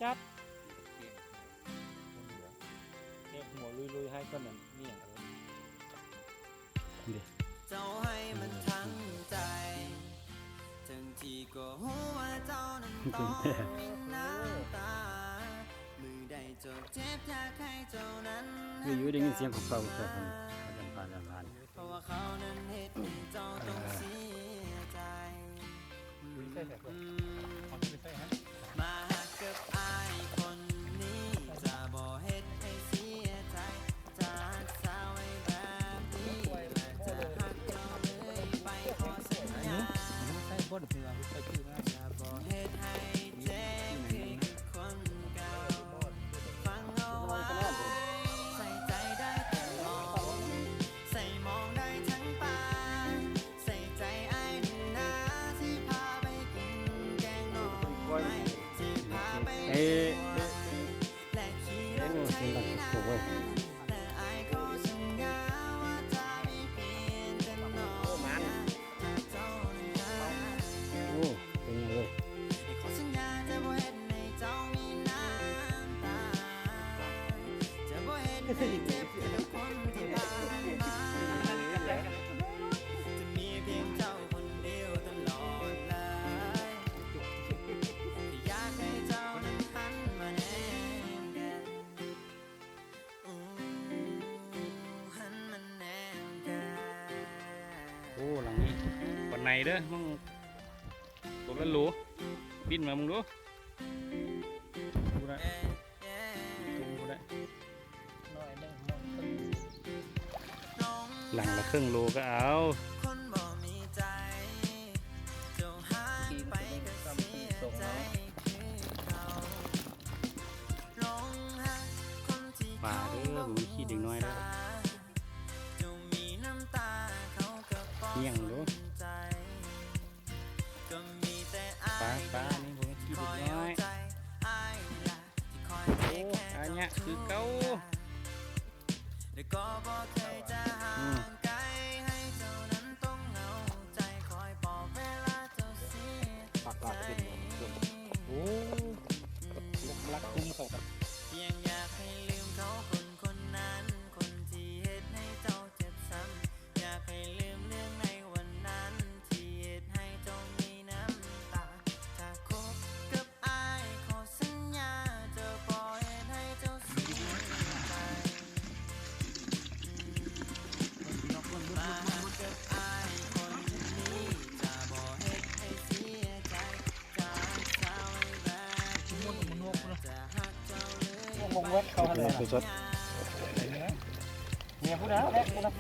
จัดเก็บหัวลุยๆให้ก็นั่นนี่อย่างเด็กเจ้าให้มันทั้งใจทั้งที่ก็หัวเจ้านั้นต้องมีน้ำตามือใดเจ้าเจ็บอยากให้เจ้านั้นอยู่ได้ยินเสียงของเขาแต่คนผ่านเพราะว่าเขานั้นเหตุให้เจ้าต้องเสียใจมาหักกับอายคนนี้จะบ่เหตุให้เสียใจจะหักษาไว้แบบนี้และจะหักเจ้าเลยไปขอสัญญาใส่บดเพื่อใส่ชื่อนะจะบ่เหตุให้เจ็บคือคนเก่าฟังเอาไว้ใส่ใจได้แต่มองใส่มองได้ทั้งตาใส่ใจไอ้หนึ่งนาสิพาไปกินแกงหน่อไม้สิพาไปและขี่รถไถนาแต่ไอ้ขอสัญญาว่าจะไม่เปลี่ยนเป็นน้องถ้าเจ้านั้นหา โอ้เป็นยังไง ขอสัญญาจะบ่เฮ็ดให้เจ้ามีน้ำตาจะบ่เฮ็ดให้เจ็บกับคนที่ผ่านมาจะมีเพียงเจ้าคนเดียวตลอดเลยที่อยากให้เจ้านั้นหันมาแนมแก้มหันมาแนมแก้ม โอ้หลังนี้ก่อนในเด้อมึงตัวละหลูบินมามึงดูดูได้ดูได้หลังละครึ่งโลก็เอา คนบ่มีใจเจ้าหายไปก็เสียใจคือเขาหลงหักคนที่ ป่า เขา เด้อมีขี้เด็กน้อยเด้อ เจ้ามีน้ำตาเขาก็ป้อง เงี้ยงดู ใจก็มีแต่อาย ป่านี่ผมขี้ ค เด็ อก ย น้ เอา อย ใจอายละที่คอยเทแค่ อัน เจ้า เนี้ยคือเก่า แต่ก็บ่เคยจะห่างไกลให้เจ้านั้นต้องเหงาใจคอยปลอบเวลาเจ้าเสียใจ โอ้รักคุ้มเขา เพียงอยากให้ลืมเขาคนคนนั้นคนที่เหตุให้เจ้าเจ็บซ้ำอยากให้ลืมเรื่องในวันนั้นที่เหตุให้เจ้ามีน้ำตาถ้าคบกับอายขอสัญญาจะปล่อยให้เจ้าเสียใจมาหักกับอายคนนี้จะบ่เหตุให้เสียใจจะรักษาไว้แบบนี้จะหักเจ้าเลย มองเวทเขา เป็นสด เนี่ยพูดนะแรกพูดนะ